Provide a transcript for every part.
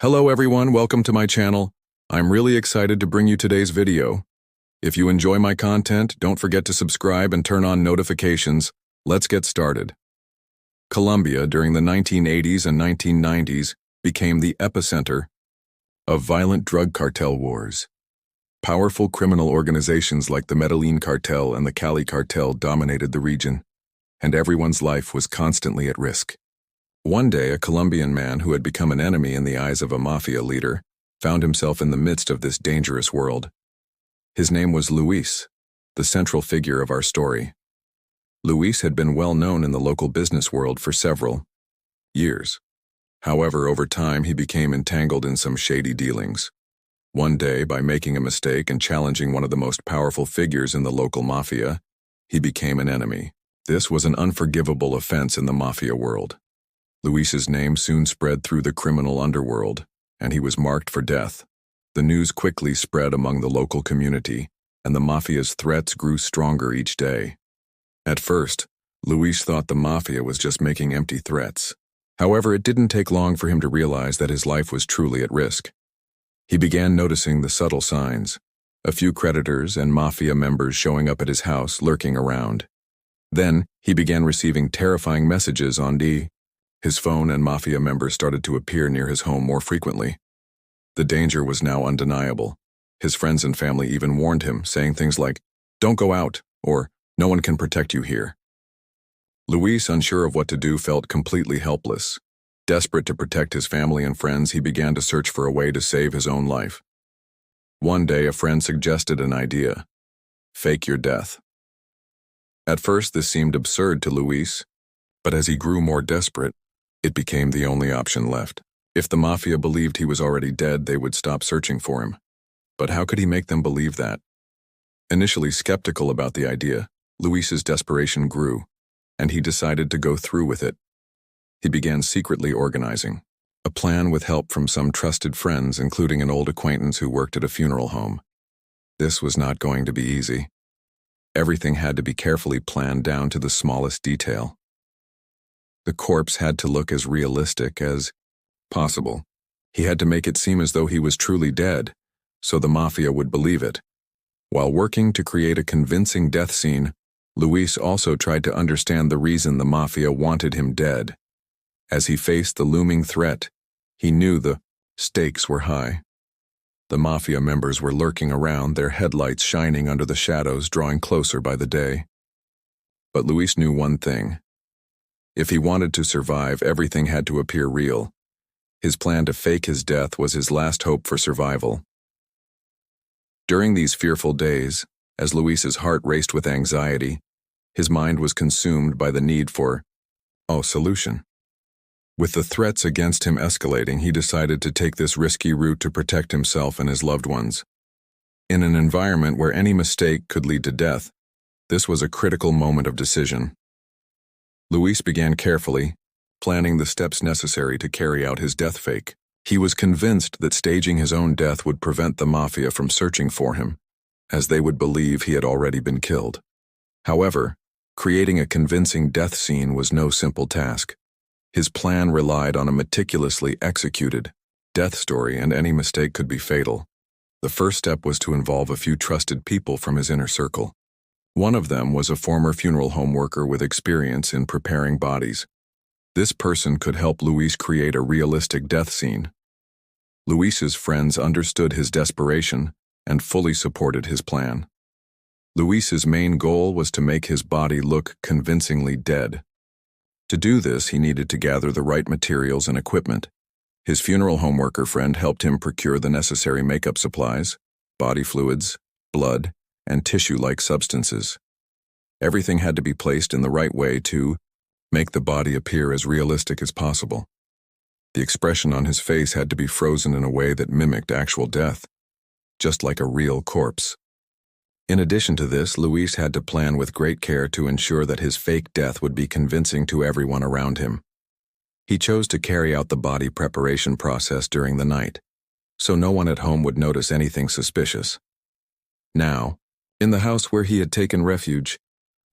Hello everyone, welcome to my channel. I'm really excited to bring you today's video. If you enjoy my content, don't forget to subscribe and turn on notifications. Let's get started. Colombia during the 1980s and 1990s became the epicenter of violent drug cartel wars. Powerful criminal organizations like the Medellin cartel and the Cali cartel dominated the region, and everyone's life was constantly at risk. One day, a Colombian man who had become an enemy in the eyes of a mafia leader found himself in the midst of this dangerous world. His name was Luis, the central figure of our story. Luis had been well known in the local business world for several years. However, over time he became entangled in some shady dealings. One day, by making a mistake and challenging one of the most powerful figures in the local mafia, he became an enemy. This was an unforgivable offense in the mafia world. Luis's name soon spread through the criminal underworld, and he was marked for death. The news quickly spread among the local community, and the mafia's threats grew stronger each day. At first, Luis thought the mafia was just making empty threats. However, it didn't take long for him to realize that his life was truly at risk. He began noticing the subtle signs, a few creditors and mafia members showing up at his house lurking around. Then, he began receiving terrifying messages on his phone, and mafia members started to appear near his home more frequently. The danger was now undeniable. His friends and family even warned him, saying things like, "Don't go out," or "No one can protect you here." Luis, unsure of what to do, felt completely helpless. Desperate to protect his family and friends, he began to search for a way to save his own life. One day, a friend suggested an idea: fake your death. At first, this seemed absurd to Luis, but as he grew more desperate, it became the only option left. If the mafia believed he was already dead, they would stop searching for him. But how could he make them believe that? Initially skeptical about the idea, Luis's desperation grew, and he decided to go through with it. He began secretly organizing a plan with help from some trusted friends, including an old acquaintance who worked at a funeral home. This was not going to be easy. Everything had to be carefully planned down to the smallest detail. The corpse had to look as realistic as possible. He had to make it seem as though he was truly dead, so the mafia would believe it. While working to create a convincing death scene, Luis also tried to understand the reason the mafia wanted him dead. As he faced the looming threat, he knew the stakes were high. The mafia members were lurking around, their headlights shining under the shadows, drawing closer by the day. But Luis knew one thing. If he wanted to survive, everything had to appear real. His plan to fake his death was his last hope for survival. During these fearful days, as Luis's heart raced with anxiety, his mind was consumed by the need for a solution. With the threats against him escalating, he decided to take this risky route to protect himself and his loved ones. In an environment where any mistake could lead to death, this was a critical moment of decision. Luis began carefully, planning the steps necessary to carry out his death fake. He was convinced that staging his own death would prevent the mafia from searching for him, as they would believe he had already been killed. However, creating a convincing death scene was no simple task. His plan relied on a meticulously executed death story, and any mistake could be fatal. The first step was to involve a few trusted people from his inner circle. One of them was a former funeral home worker with experience in preparing bodies. This person could help Luis create a realistic death scene. Luis's friends understood his desperation and fully supported his plan. Luis's main goal was to make his body look convincingly dead. To do this, he needed to gather the right materials and equipment. His funeral home worker friend helped him procure the necessary makeup supplies, body fluids, blood, and tissue-like substances. Everything had to be placed in the right way to make the body appear as realistic as possible. The expression on his face had to be frozen in a way that mimicked actual death, just like a real corpse. In addition to this, Luis had to plan with great care to ensure that his fake death would be convincing to everyone around him. He chose to carry out the body preparation process during the night, so no one at home would notice anything suspicious. Now, in the house where he had taken refuge,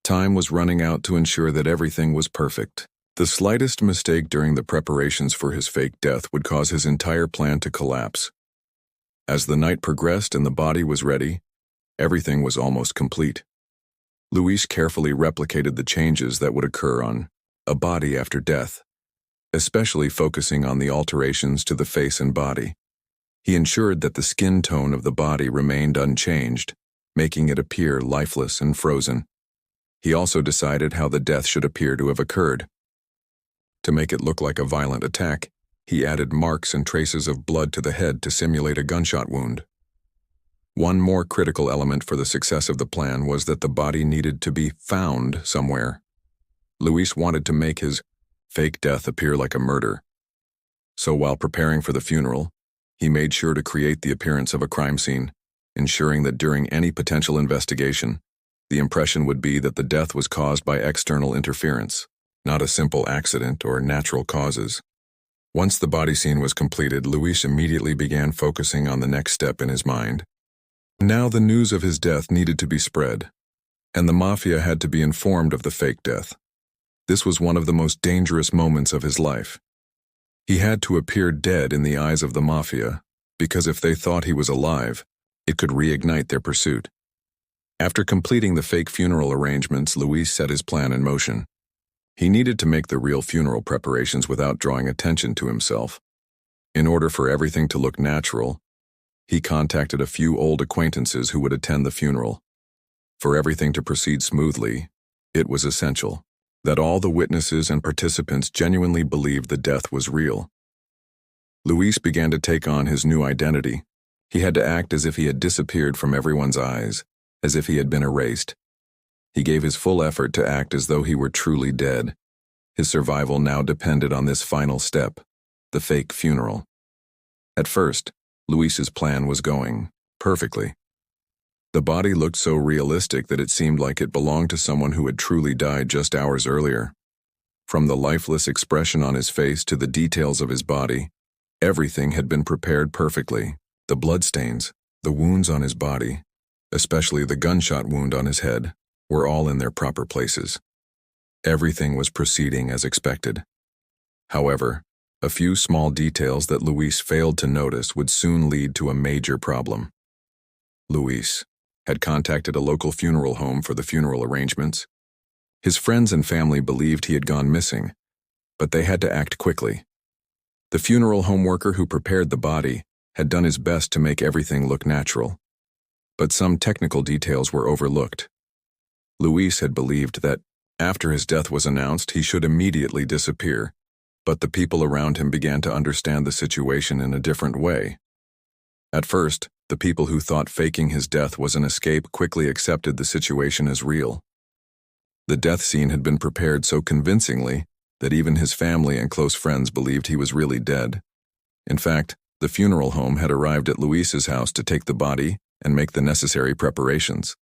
time was running out to ensure that everything was perfect. The slightest mistake during the preparations for his fake death would cause his entire plan to collapse. As the night progressed and the body was ready, everything was almost complete. Luis carefully replicated the changes that would occur on a body after death, especially focusing on the alterations to the face and body. He ensured that the skin tone of the body remained unchanged, making it appear lifeless and frozen. He also decided how the death should appear to have occurred. To make it look like a violent attack, he added marks and traces of blood to the head to simulate a gunshot wound. One more critical element for the success of the plan was that the body needed to be found somewhere. Luis wanted to make his fake death appear like a murder. So while preparing for the funeral, he made sure to create the appearance of a crime scene, ensuring that during any potential investigation, the impression would be that the death was caused by external interference, not a simple accident or natural causes. Once the body scene was completed, Luis immediately began focusing on the next step in his mind. Now the news of his death needed to be spread, and the mafia had to be informed of the fake death. This was one of the most dangerous moments of his life. He had to appear dead in the eyes of the mafia, because if they thought he was alive, it could reignite their pursuit. After completing the fake funeral arrangements, Luis set his plan in motion. He needed to make the real funeral preparations without drawing attention to himself. In order for everything to look natural, he contacted a few old acquaintances who would attend the funeral. For everything to proceed smoothly, it was essential that all the witnesses and participants genuinely believed the death was real. Luis began to take on his new identity. He had to act as if he had disappeared from everyone's eyes, as if he had been erased. He gave his full effort to act as though he were truly dead. His survival now depended on this final step, the fake funeral. At first, Luis's plan was going perfectly. The body looked so realistic that it seemed like it belonged to someone who had truly died just hours earlier. From the lifeless expression on his face to the details of his body, everything had been prepared perfectly. The bloodstains, the wounds on his body, especially the gunshot wound on his head, were all in their proper places. Everything was proceeding as expected. However, a few small details that Luis failed to notice would soon lead to a major problem. Luis had contacted a local funeral home for the funeral arrangements. His friends and family believed he had gone missing, but they had to act quickly. The funeral home worker who prepared the body had done his best to make everything look natural, but some technical details were overlooked. Luis had believed that, after his death was announced, he should immediately disappear, but the people around him began to understand the situation in a different way. At first, the people who thought faking his death was an escape quickly accepted the situation as real. The death scene had been prepared so convincingly that even his family and close friends believed he was really dead. In fact, the funeral home had arrived at Luis's house to take the body and make the necessary preparations.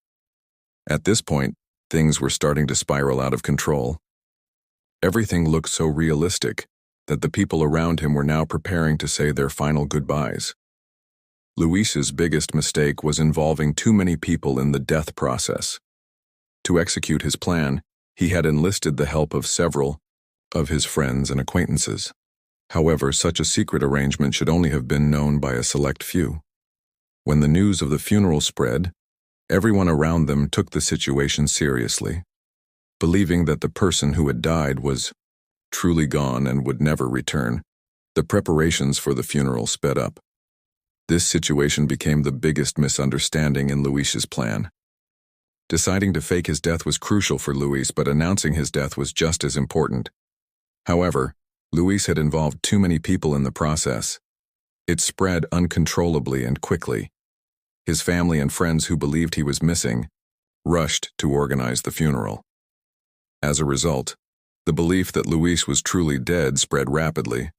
At this point, things were starting to spiral out of control. Everything looked so realistic that the people around him were now preparing to say their final goodbyes. Luis's biggest mistake was involving too many people in the death process. To execute his plan, he had enlisted the help of several of his friends and acquaintances. However, such a secret arrangement should only have been known by a select few. When the news of the funeral spread, everyone around them took the situation seriously. Believing that the person who had died was truly gone and would never return, the preparations for the funeral sped up. This situation became the biggest misunderstanding in Luis's plan. Deciding to fake his death was crucial for Luis, but announcing his death was just as important. However, Luis had involved too many people in the process. It spread uncontrollably and quickly. His family and friends who believed he was missing rushed to organize the funeral. As a result, the belief that Luis was truly dead spread rapidly,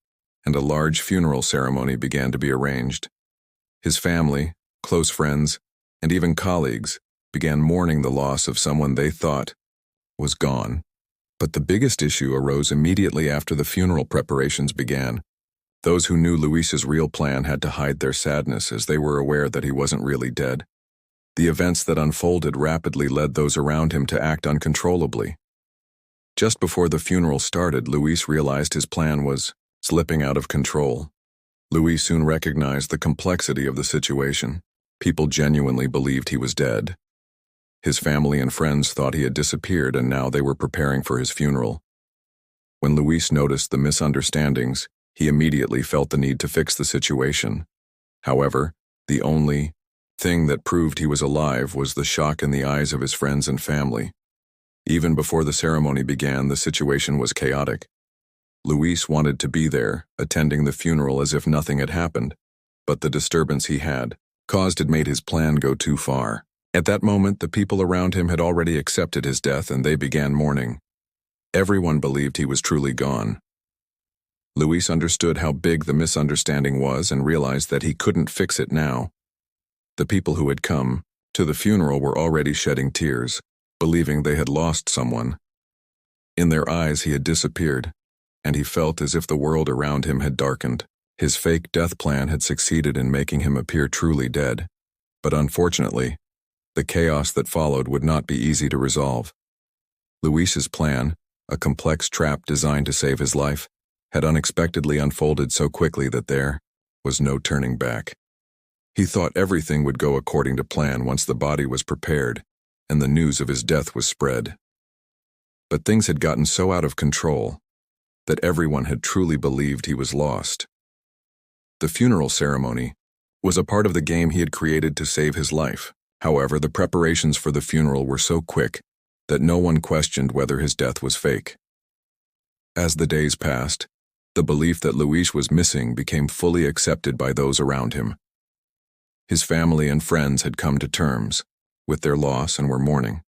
and a large funeral ceremony began to be arranged. His family, close friends, and even colleagues began mourning the loss of someone they thought was gone. But the biggest issue arose immediately after the funeral preparations began. Those who knew Luis's real plan had to hide their sadness as they were aware that he wasn't really dead. The events that unfolded rapidly led those around him to act uncontrollably. Just before the funeral started, Luis realized his plan was slipping out of control. Luis soon recognized the complexity of the situation. People genuinely believed he was dead. His family and friends thought he had disappeared, and now they were preparing for his funeral. When Luis noticed the misunderstandings, he immediately felt the need to fix the situation. However, the only thing that proved he was alive was the shock in the eyes of his friends and family. Even before the ceremony began, the situation was chaotic. Luis wanted to be there, attending the funeral as if nothing had happened, but the disturbance he had caused had made his plan go too far. At that moment, the people around him had already accepted his death, and they began mourning. Everyone believed he was truly gone. Luis understood how big the misunderstanding was and realized that he couldn't fix it now. The people who had come to the funeral were already shedding tears, believing they had lost someone. In their eyes, he had disappeared, and he felt as if the world around him had darkened. His fake death plan had succeeded in making him appear truly dead. But unfortunately, the chaos that followed would not be easy to resolve. Luis's plan, a complex trap designed to save his life, had unexpectedly unfolded so quickly that there was no turning back. He thought everything would go according to plan once the body was prepared and the news of his death was spread. But things had gotten so out of control that everyone had truly believed he was lost. The funeral ceremony was a part of the game he had created to save his life. However, the preparations for the funeral were so quick that no one questioned whether his death was fake. As the days passed, the belief that Luis was missing became fully accepted by those around him. His family and friends had come to terms with their loss and were mourning.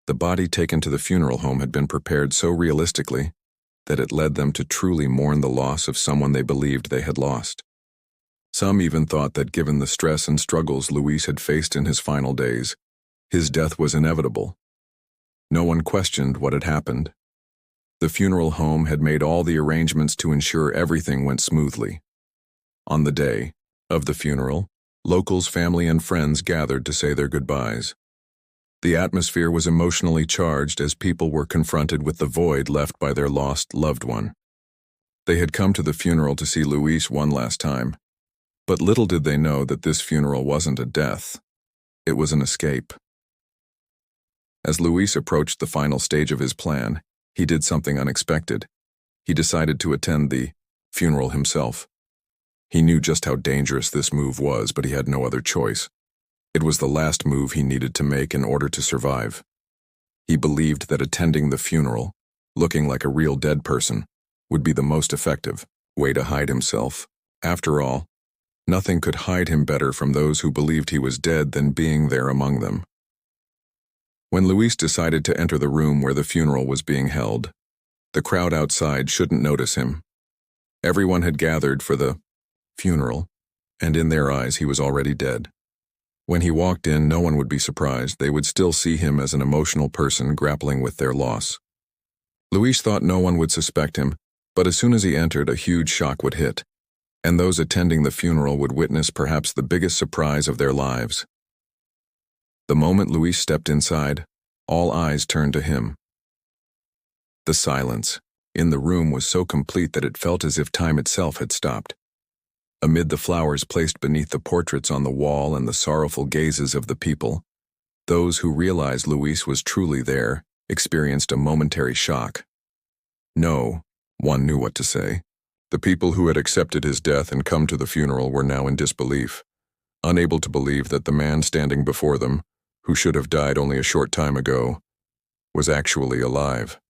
The body taken to the funeral home had been prepared so realistically that it led them to truly mourn the loss of someone they believed they had lost. Some even thought that given the stress and struggles Luis had faced in his final days, his death was inevitable. No one questioned what had happened. The funeral home had made all the arrangements to ensure everything went smoothly. On the day of the funeral, locals, family, and friends gathered to say their goodbyes. The atmosphere was emotionally charged as people were confronted with the void left by their lost loved one. They had come to the funeral to see Luis one last time, but little did they know that this funeral wasn't a death. It was an escape. As Luis approached the final stage of his plan, he did something unexpected. He decided to attend the funeral himself. He knew just how dangerous this move was, but he had no other choice. It was the last move he needed to make in order to survive. He believed that attending the funeral, looking like a real dead person, would be the most effective way to hide himself. After all, nothing could hide him better from those who believed he was dead than being there among them. When Luis decided to enter the room where the funeral was being held, the crowd outside shouldn't notice him. Everyone had gathered for the funeral, and in their eyes he was already dead. When he walked in, no one would be surprised. They would still see him as an emotional person grappling with their loss. Luis thought no one would suspect him, but as soon as he entered, a huge shock would hit, and those attending the funeral would witness perhaps the biggest surprise of their lives. The moment Luis stepped inside, all eyes turned to him. The silence in the room was so complete that it felt as if time itself had stopped. Amid the flowers placed beneath the portraits on the wall and the sorrowful gazes of the people, those who realized Luis was truly there experienced a momentary shock. No one knew what to say. The people who had accepted his death and come to the funeral were now in disbelief, unable to believe that the man standing before them, who should have died only a short time ago, was actually alive.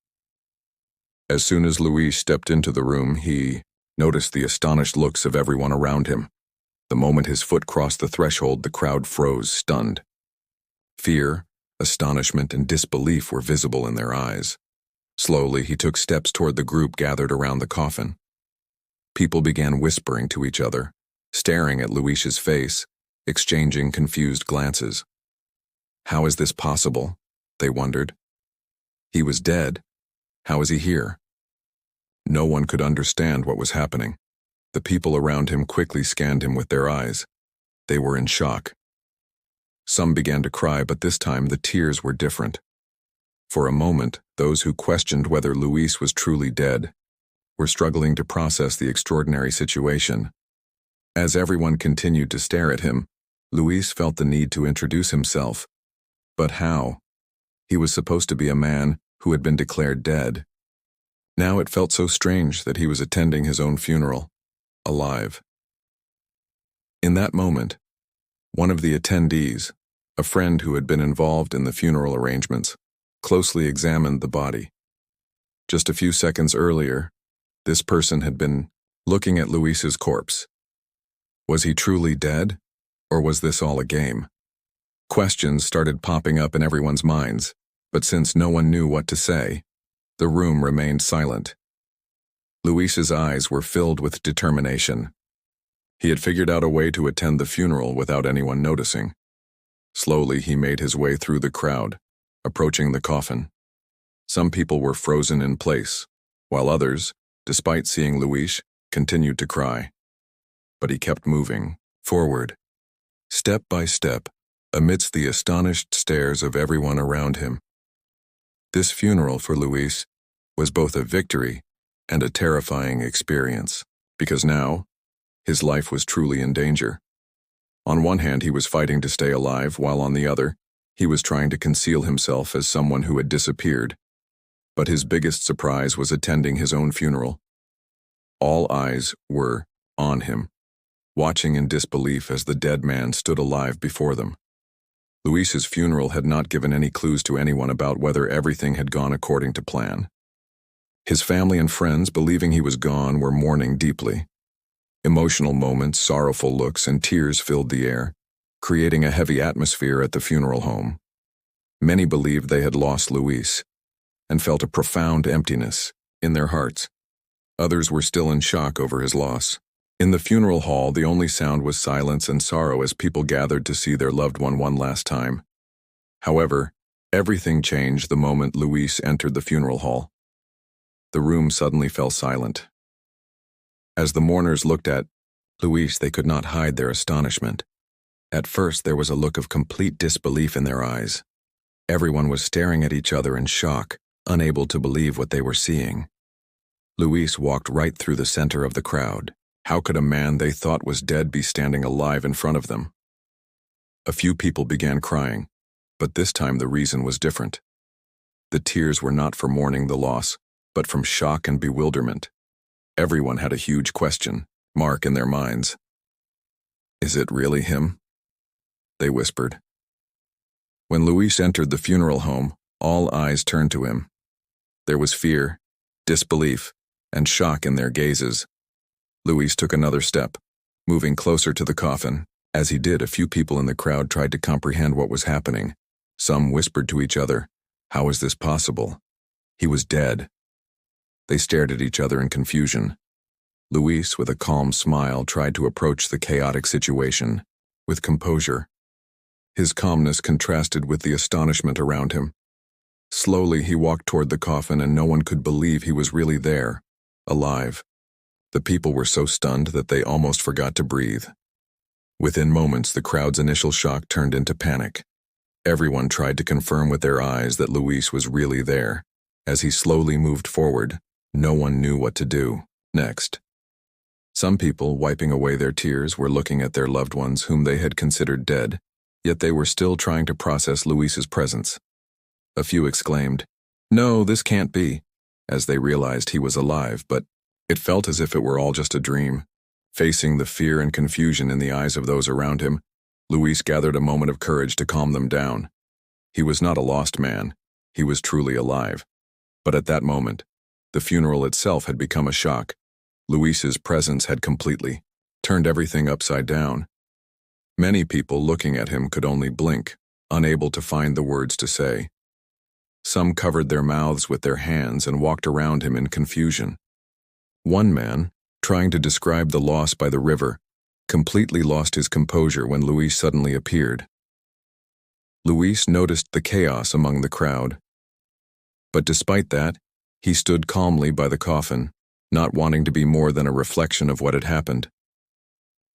As soon as Luis stepped into the room, he noticed the astonished looks of everyone around him. The moment his foot crossed the threshold, the crowd froze, stunned. Fear, astonishment, and disbelief were visible in their eyes. Slowly, he took steps toward the group gathered around the coffin. People began whispering to each other, staring at Luis's face, exchanging confused glances. How is this possible? They wondered. He was dead. How is he here? No one could understand what was happening. The people around him quickly scanned him with their eyes. They were in shock. Some began to cry, but this time the tears were different. For a moment, those who questioned whether Luis was truly dead were struggling to process the extraordinary situation. As everyone continued to stare at him, Luis felt the need to introduce himself. But how? He was supposed to be a man who had been declared dead. Now it felt so strange that he was attending his own funeral, alive. In that moment, one of the attendees, a friend who had been involved in the funeral arrangements, closely examined the body. Just a few seconds earlier, this person had been looking at Luis's corpse. Was he truly dead, or was this all a game? Questions started popping up in everyone's minds, but since no one knew what to say, the room remained silent. Luis's eyes were filled with determination. He had figured out a way to attend the funeral without anyone noticing. Slowly, he made his way through the crowd, approaching the coffin. Some people were frozen in place, while others, despite seeing Luis, continued to cry. But he kept moving forward, step by step, amidst the astonished stares of everyone around him. This funeral for Luis was both a victory and a terrifying experience, because now, his life was truly in danger. On one hand, he was fighting to stay alive, while on the other, he was trying to conceal himself as someone who had disappeared. But his biggest surprise was attending his own funeral. All eyes were on him, watching in disbelief as the dead man stood alive before them. Luis's funeral had not given any clues to anyone about whether everything had gone according to plan. His family and friends, believing he was gone, were mourning deeply. Emotional moments, sorrowful looks, and tears filled the air, creating a heavy atmosphere at the funeral home. Many believed they had lost Luis and felt a profound emptiness in their hearts. Others were still in shock over his loss. In the funeral hall, the only sound was silence and sorrow as people gathered to see their loved one last time. However, everything changed the moment Luis entered the funeral hall. The room suddenly fell silent. As the mourners looked at Luis, they could not hide their astonishment. At first, there was a look of complete disbelief in their eyes. Everyone was staring at each other in shock, unable to believe what they were seeing. Luis walked right through the center of the crowd. How could a man they thought was dead be standing alive in front of them? A few people began crying, but this time the reason was different. The tears were not for mourning the loss, but from shock and bewilderment. Everyone had a huge question mark in their minds. "Is it really him?" they whispered. When Luis entered the funeral home, all eyes turned to him. There was fear, disbelief, and shock in their gazes. Luis took another step, moving closer to the coffin. As he did, a few people in the crowd tried to comprehend what was happening. Some whispered to each other, "How is this possible? He was dead." They stared at each other in confusion. Luis, with a calm smile, tried to approach the chaotic situation with composure. His calmness contrasted with the astonishment around him. Slowly, he walked toward the coffin, and no one could believe he was really there, alive. The people were so stunned that they almost forgot to breathe. Within moments, the crowd's initial shock turned into panic. Everyone tried to confirm with their eyes that Luis was really there. As he slowly moved forward, no one knew what to do next. Some people, wiping away their tears, were looking at their loved ones whom they had considered dead, yet they were still trying to process Luis's presence. A few exclaimed, "No, this can't be," as they realized he was alive, but it felt as if it were all just a dream. Facing the fear and confusion in the eyes of those around him, Luis gathered a moment of courage to calm them down. He was not a lost man. He was truly alive. But at that moment, the funeral itself had become a shock. Luis's presence had completely turned everything upside down. Many people looking at him could only blink, unable to find the words to say. Some covered their mouths with their hands and walked around him in confusion. One man, trying to describe the loss by the river, completely lost his composure when Luis suddenly appeared. Luis noticed the chaos among the crowd. But despite that, he stood calmly by the coffin, not wanting to be more than a reflection of what had happened.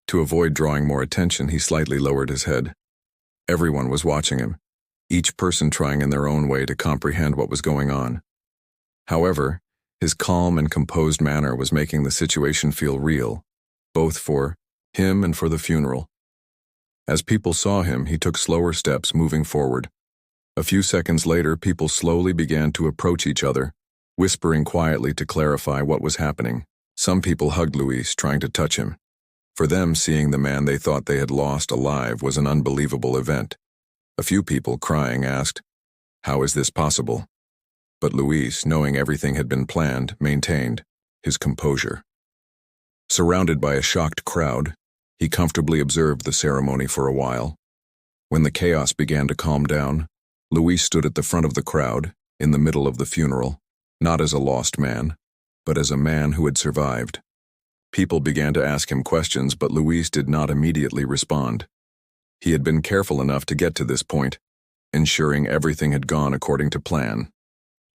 To avoid drawing more attention, he slightly lowered his head. Everyone was watching him, each person trying in their own way to comprehend what was going on. However, his calm and composed manner was making the situation feel real, both for him and for the funeral. As people saw him, he took slower steps, moving forward. A few seconds later, people slowly began to approach each other, whispering quietly to clarify what was happening. Some people hugged Luis, trying to touch him. For them, seeing the man they thought they had lost alive was an unbelievable event. A few people, crying, asked, "How is this possible?" But Luis, knowing everything had been planned, maintained his composure. Surrounded by a shocked crowd, he comfortably observed the ceremony for a while. When the chaos began to calm down, Luis stood at the front of the crowd, in the middle of the funeral, not as a lost man, but as a man who had survived. People began to ask him questions, but Luis did not immediately respond. He had been careful enough to get to this point, ensuring everything had gone according to plan.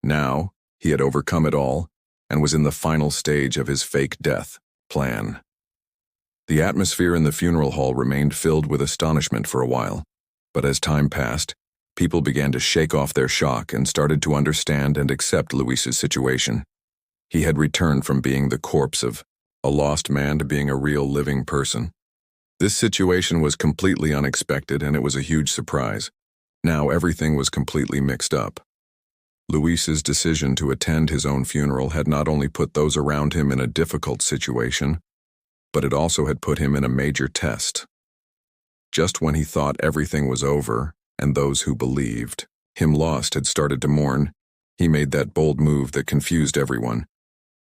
Now, he had overcome it all, and was in the final stage of his fake death plan. The atmosphere in the funeral hall remained filled with astonishment for a while, but as time passed, people began to shake off their shock and started to understand and accept Luis's situation. He had returned from being the corpse of a lost man to being a real living person. This situation was completely unexpected, and it was a huge surprise. Now everything was completely mixed up. Luis's decision to attend his own funeral had not only put those around him in a difficult situation, but it also had put him in a major test. Just when he thought everything was over, and those who believed him lost had started to mourn, he made that bold move that confused everyone.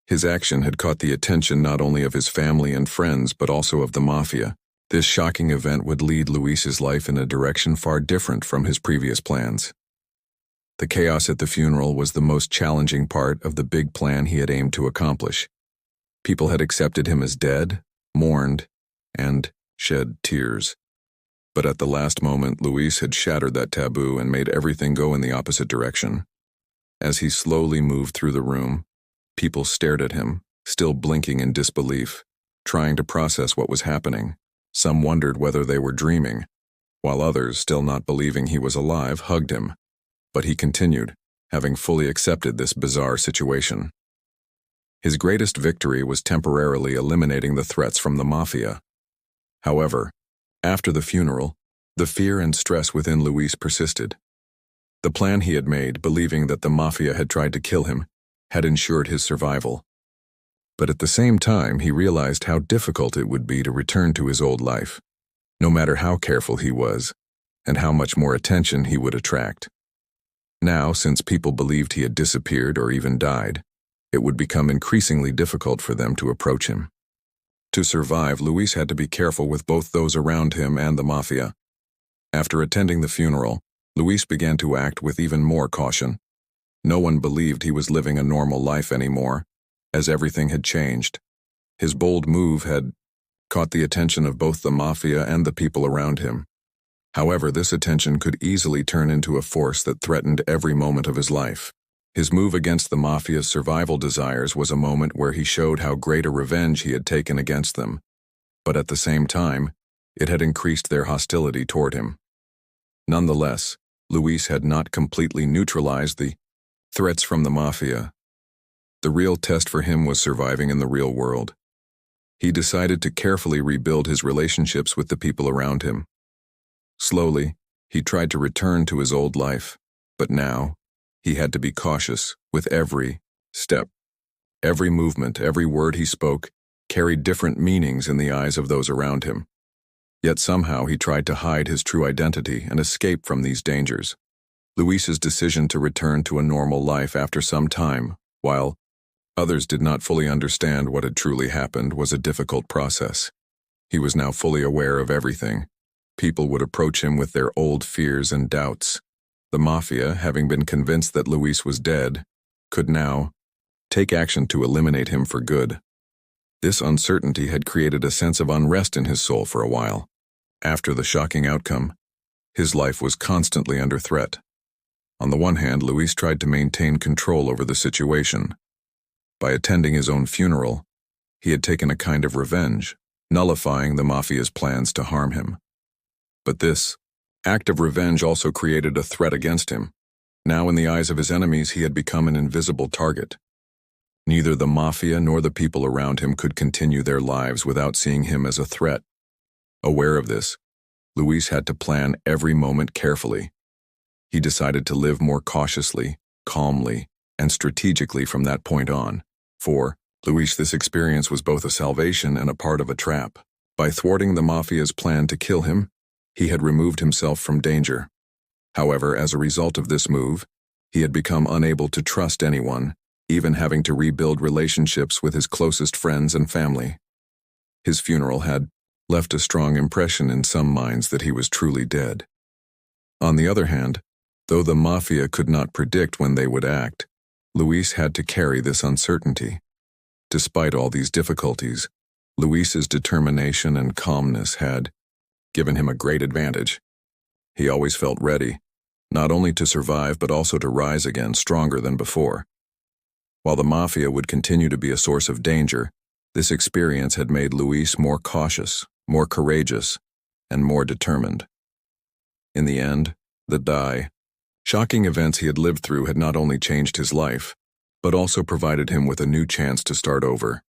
His action had caught the attention not only of his family and friends, but also of the mafia. This shocking event would lead Luis's life in a direction far different from his previous plans. The chaos at the funeral was the most challenging part of the big plan he had aimed to accomplish. People had accepted him as dead, mourned, and shed tears. But at the last moment, Luis had shattered that taboo and made everything go in the opposite direction. As he slowly moved through the room, people stared at him, still blinking in disbelief, trying to process what was happening. Some wondered whether they were dreaming, while others, still not believing he was alive, hugged him. But he continued, having fully accepted this bizarre situation. His greatest victory was temporarily eliminating the threats from the mafia. However, after the funeral, the fear and stress within Luis persisted. The plan he had made, believing that the mafia had tried to kill him, had ensured his survival. But at the same time, he realized how difficult it would be to return to his old life, no matter how careful he was, and how much more attention he would attract. Now, since people believed he had disappeared or even died, it would become increasingly difficult for them to approach him. To survive, Luis had to be careful with both those around him and the mafia. After attending the funeral, Luis began to act with even more caution. No one believed he was living a normal life anymore, as everything had changed. His bold move had caught the attention of both the mafia and the people around him. However, this attention could easily turn into a force that threatened every moment of his life. His move against the mafia's survival desires was a moment where he showed how great a revenge he had taken against them, but at the same time, it had increased their hostility toward him. Nonetheless, Luis had not completely neutralized the threats from the mafia. The real test for him was surviving in the real world. He decided to carefully rebuild his relationships with the people around him. Slowly, he tried to return to his old life, but now, he had to be cautious with every step. Every movement, every word he spoke, carried different meanings in the eyes of those around him. Yet somehow he tried to hide his true identity and escape from these dangers. Luis's decision to return to a normal life after some time, while others did not fully understand what had truly happened, was a difficult process. He was now fully aware of everything. People would approach him with their old fears and doubts. The mafia, having been convinced that Luis was dead, could now take action to eliminate him for good. This uncertainty had created a sense of unrest in his soul for a while. After the shocking outcome, his life was constantly under threat. On the one hand, Luis tried to maintain control over the situation. By attending his own funeral, he had taken a kind of revenge, nullifying the mafia's plans to harm him. But this act of revenge also created a threat against him. Now in the eyes of his enemies, he had become an invisible target. Neither the mafia nor the people around him could continue their lives without seeing him as a threat. Aware of this, Luis had to plan every moment carefully. He decided to live more cautiously, calmly, and strategically from that point on. For Luis, this experience was both a salvation and a part of a trap. By thwarting the mafia's plan to kill him, he had removed himself from danger. However, as a result of this move, he had become unable to trust anyone, even having to rebuild relationships with his closest friends and family. His funeral had left a strong impression in some minds that he was truly dead. On the other hand, though the mafia could not predict when they would act, Luis had to carry this uncertainty. Despite all these difficulties, Luis's determination and calmness had given him a great advantage. He always felt ready, not only to survive but also to rise again stronger than before. While the mafia would continue to be a source of danger, this experience had made Luis more cautious, more courageous, and more determined. In the end, the shocking events he had lived through had not only changed his life, but also provided him with a new chance to start over.